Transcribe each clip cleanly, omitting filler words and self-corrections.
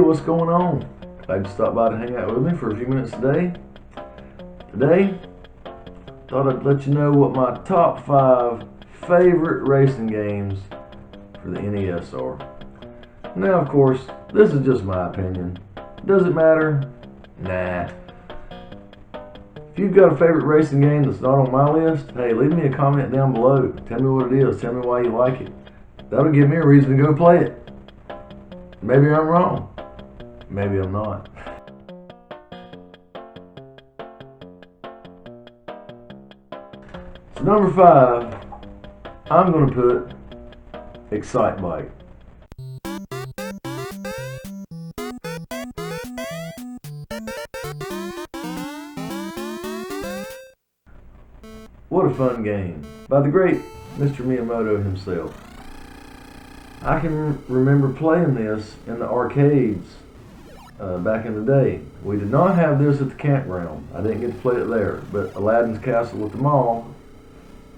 what's going on? Glad you stopped by to hang out with me for a few minutes today. Thought I'd let you know what my top 5 favorite racing games for the NES are. Now, of course, this is just my opinion. Does it matter? Nah. If you've got a favorite racing game that's not on my list, hey, leave me a comment down below. Tell me what it is. Tell me why you like it. That'll give me a reason to go play it. Maybe I'm wrong. Maybe I'm not. So number 5, I'm going to put Excitebike. What a fun game, by the great Mr. Miyamoto himself. I can remember playing this in the arcades back in the day. We did not have this at the campground. I didn't get to play it there, but Aladdin's Castle at the mall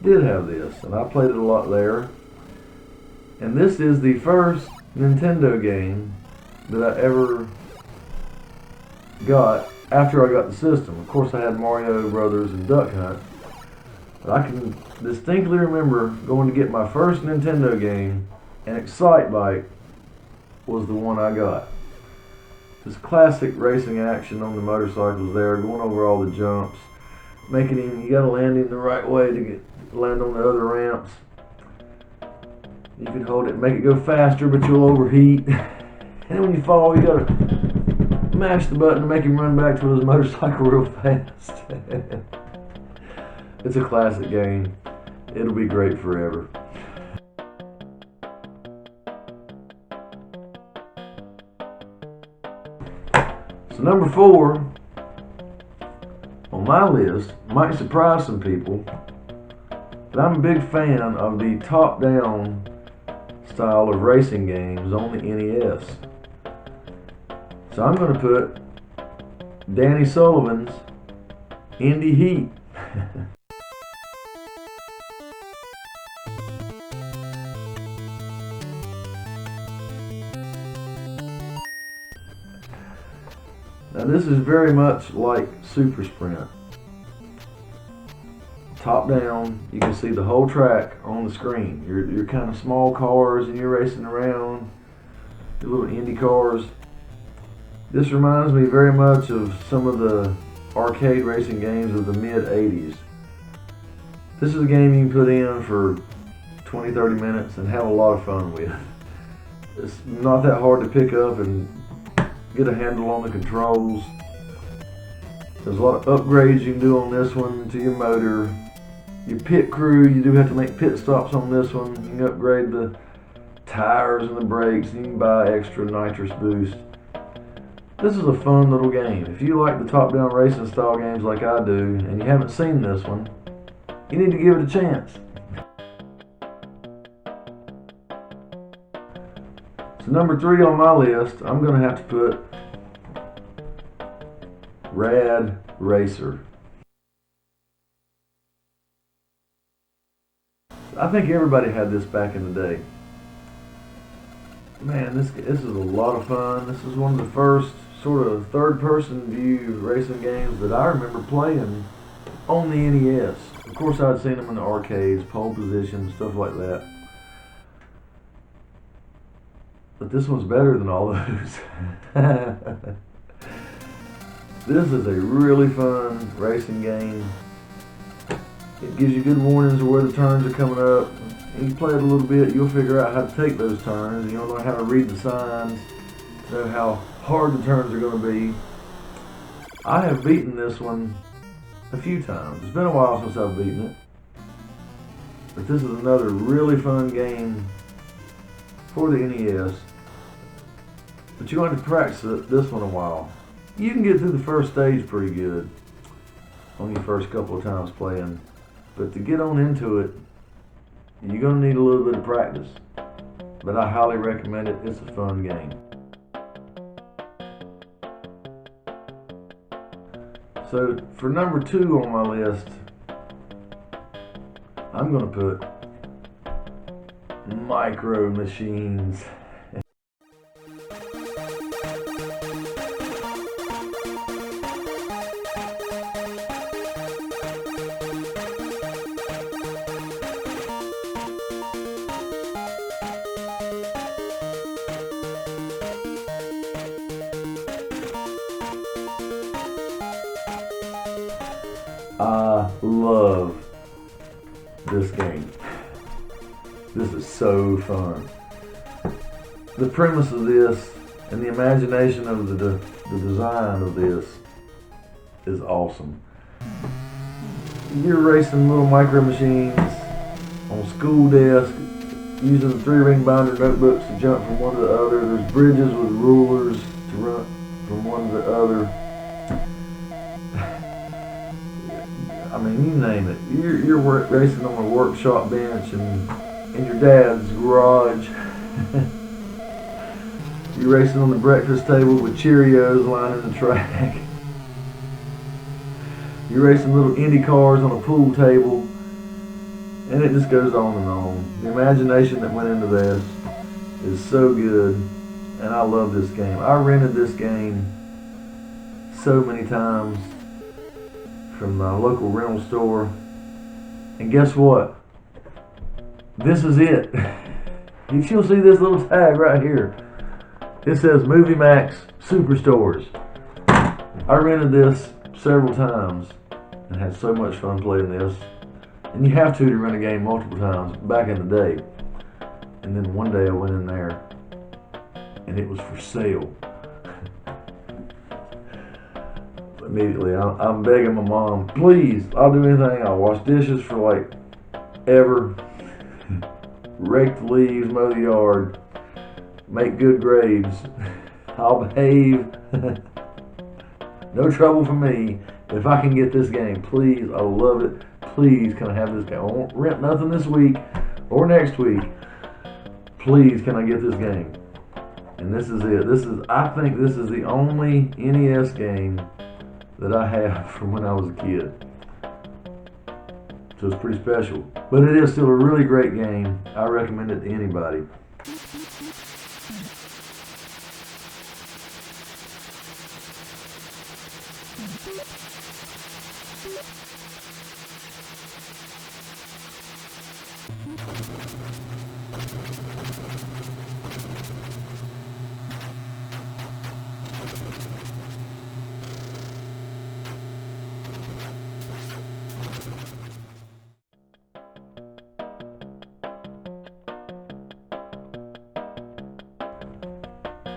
did have this, and I played it a lot there. And this is the first Nintendo game that I ever got after I got the system. Of course, I had Mario Brothers and Duck Hunt. But I can distinctly remember going to get my first Nintendo game, and Excitebike was the one I got. This classic racing action on the motorcycles there, going over all the jumps, making him, you gotta land him the right way to land on the other ramps. You can hold it, make it go faster, but you'll overheat. And then when you fall, you gotta mash the button to make him run back to his motorcycle real fast. It's a classic game. It'll be great forever. So number 4 on my list might surprise some people, but I'm a big fan of the top-down style of racing games on the NES. So I'm going to put Danny Sullivan's Indy Heat. Now this is very much like Super Sprint. Top down, you can see the whole track on the screen. You're kind of small cars and you're racing around, your little Indy cars. This reminds me very much of some of the arcade racing games of the mid-80s. This is a game you can put in for 20-30 minutes and have a lot of fun with. It's not that hard to pick up and get a handle on the controls. There's a lot of upgrades you can do on this one to your motor. Your pit crew, you do have to make pit stops on this one. You can upgrade the tires and the brakes, and you can buy extra nitrous boost. This is a fun little game. If you like the top-down racing style games like I do, and you haven't seen this one, you need to give it a chance. So number 3 on my list, I'm going to have to put Rad Racer. I think everybody had this back in the day. Man, this is a lot of fun. This is one of the first sort of third-person view racing games that I remember playing on the NES. Of course, I'd seen them in the arcades, pole position, stuff like that. But this one's better than all those. This is a really fun racing game. It gives you good warnings of where the turns are coming up. And you play it a little bit, you'll figure out how to take those turns. You'll know how to read the signs, know how hard the turns are going to be. I have beaten this one a few times. It's been a while since I've beaten it. But this is another really fun game for the NES. But you're going to practice this one a while. You can get through the first stage pretty good on your first couple of times playing. But to get on into it, you're going to need a little bit of practice. But I highly recommend it. It's a fun game. So for number 2 on my list, I'm going to put Micro Machines. I love this game. This is so fun. The premise of this and the imagination of the design of this is awesome. You're racing little micro machines on school desks, using the 3-ring binder notebooks to jump from one to the other. There's bridges with rulers to run from one to the other. I mean, you name it. You're racing on a workshop bench in your dad's garage. You're racing on the breakfast table with Cheerios lining the track. You're racing little Indy cars on a pool table. And it just goes on and on. The imagination that went into this is so good. And I love this game. I rented this game so many times from my local rental store. And guess what? This is it. You'll see this little tag right here. It says Movie Max Superstores. I rented this several times and had so much fun playing this. And you have to rent a game multiple times back in the day. And then one day I went in there and it was for sale. Immediately I'm begging my mom, please, I'll do anything. I'll wash dishes for like ever, rake the leaves, mow the yard, make good grades. I'll behave. No trouble for me. If I can get this game, please, I love it. Please, can I have this game? I won't rent nothing this week or next week. Please, can I get this game? And this is it. I think this is the only NES game that I have from when I was a kid. So it's pretty special. But it is still a really great game. I recommend it to anybody.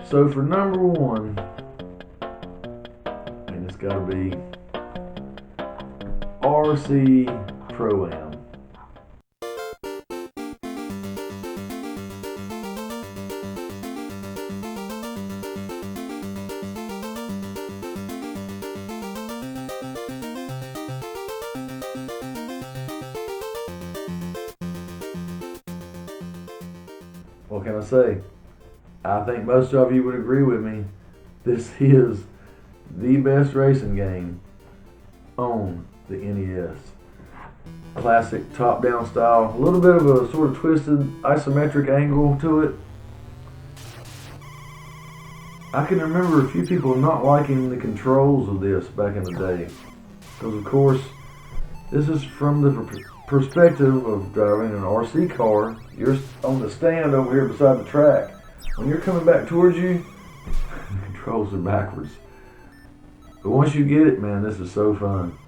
So for number one, and it's got to be RC ProAm. What can I say? I think most of you would agree with me. This is the best racing game on the NES. Classic top-down style. A little bit of a sort of twisted isometric angle to it. I can remember a few people not liking the controls of this back in the day. Because of course, this is from the perspective of driving an RC car. You're on the stand over here beside the track. When you're coming back towards you, the controls are backwards. But once you get it, man, this is so fun.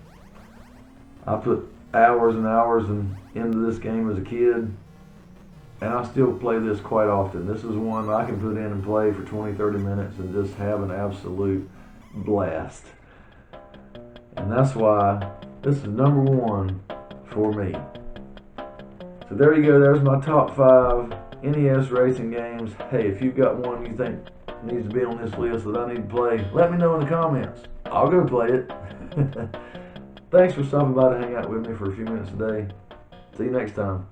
I put hours and hours into this game as a kid, and I still play this quite often. This is one I can put in and play for 20-30 minutes and just have an absolute blast. And that's why this is number one for me. So there you go, there's my top 5 NES racing games. Hey, if you've got one you think needs to be on this list that I need to play, let me know in the comments. I'll go play it. Thanks for stopping by to hang out with me for a few minutes today. See you next time.